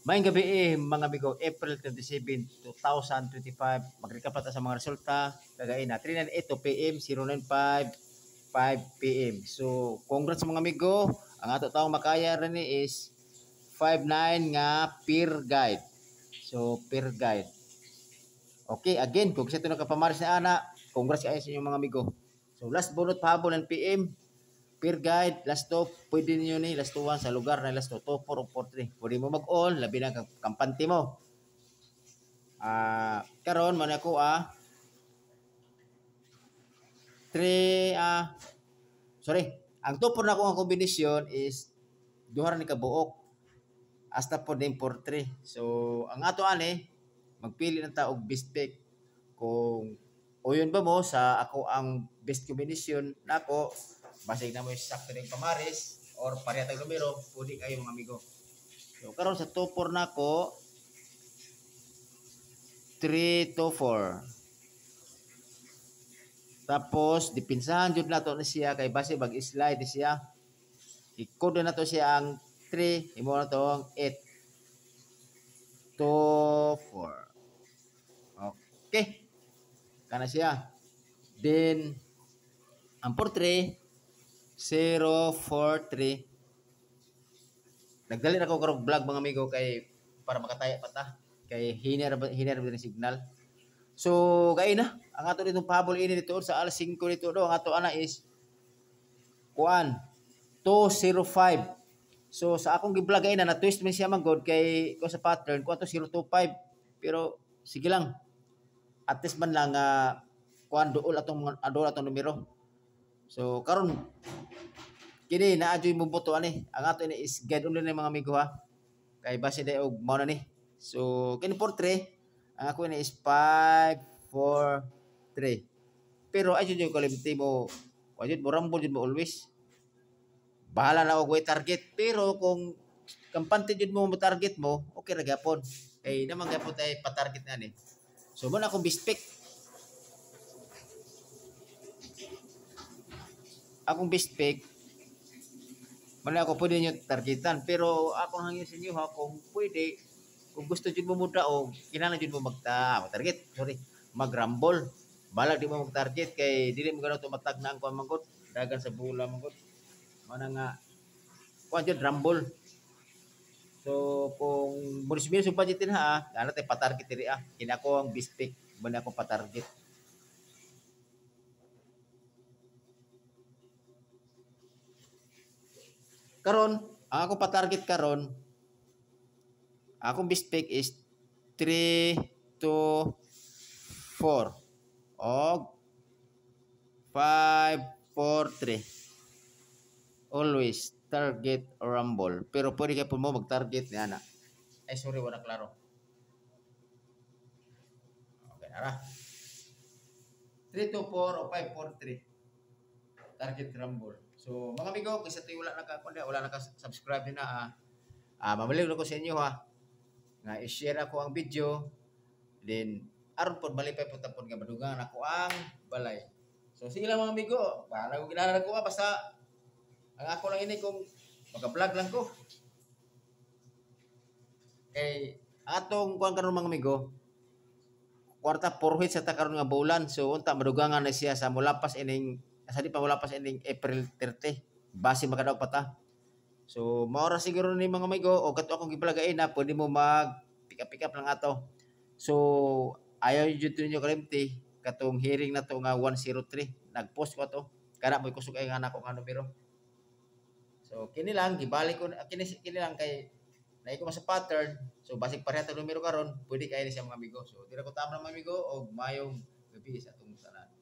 Maayong gabi mga amigo, April 27, 2025. Mag-recap natin sa mga resulta. Kagain na 398 PM, 095 5 PM. So, congrats mga amigo. Ang ato taong makaya rin is 59 nga peer guide. So, peer guide. Okay, again, kung sa ito nakapamaris na ana, congrats kayo sa inyong mga amigo. So, last bunot pahabol ng PM. Peer guide, last 2, pwede niyo ni last 1 sa lugar na last 2, 4 o 4-3. Pwede mo mag-all, labi na kampante mo. Karon man ako 3 sorry. Ang 2 na ako ang kombinasyon is duha ni kabuok hasta po din 4-3. So, ang ato ani magpili na ta og best pick. Kung uyon ba mo sa ako ang best combination nako, basig na mo sakto ning pamaris or pareha tag numero, pwede kayo mga amigo. So karon sa 2-4 nako 3-4. Tapos dipinsahan jud nato na siya kay base bag slide siya. Ikod na to siya ang 3, imo na to ang 8-2-4. Okay. Kana siya. Then ang 4-3 0-4-3. Nagdali na ko karong vlog mga amigo kay para makataya pa ta kay hiner din signal. So kay na ang ato ditong pahabol ini dito sa alas 5 dito do ang ato ana is kuan 205. So sa akong gi-vlog ay na twist man siya man god kay ko sa pattern ko to 025 pero sige lang. At least man lang kuan duol atong numero. So karon kini naadyoy mo boto ani. Ang ato ini is guide only ni mga amigo ha. Kay base day og mao na ni. So kini 4-3 ang ako ini is 5-4-3. Pero ayun yung kalimti mo. Ayun mo rumble jud mo always. Bahala na og way target pero kung kampante jud mo target mo, okay ra gyapon. Kay naman gyapon tay pa-target na ni. So mo na akong best pick. Akong best pick man ako pwede nyo targetan pero ako hangin sa inyo ha kung pwede kung gusto jud mo muda o kinahanglan jud mo mag-target mag-rumble balag di mo mag-target kay dili mo ganaw tumatag na ang kuan mangkot dagan sa bula mangkot mana nga kuan jud rumble. So kung munisipyo sa budgetin ha ana tay pa-target diri kina ko ang best pick man ako pa-target. Karon, ang ako pa-target karon, akong best pick is 3-2-4 og 5-4-3. Always target or rumble. Pero pwede kayo po mo mag-target ni ana. Ay sorry, wala klaro. Okay, ara. 3-2-4 o 5-4-3. Target rumble. So, mga amigo, kung sa tayo wala naka-subscribe na mamalig ko sa inyo ha. Nga i-share ako ang video. Then, aron po malipay po tapon nga madugangan ako ang balay. So, sige lang mga amigo. Bahala ko ginala ko basta ang ako lang ini kung mag-vlog lang ko. Kay atong kuan karon mga amigo. Kwarta purhit sa takaron nga bulan. So, unta madugangan na siya sa mulapas ining di pa wala pa sa ending April 30 base makadaog pa ta. So maora siguro ni mga amigo o kato akong gibalagain na pwede mo mag pick up lang ato. So ayaw jud ninyo kalimti katong hearing na to nga 103 nagpost ko to kana mo kusog ay nga nako nga numero. So kini lang gibalik ko kini lang kay naay ko sa pattern. So basig pareha ta numero karon pwede kay ni sa mga amigo. So dira ko tama mga amigo og mayong gabi sa atong tanan.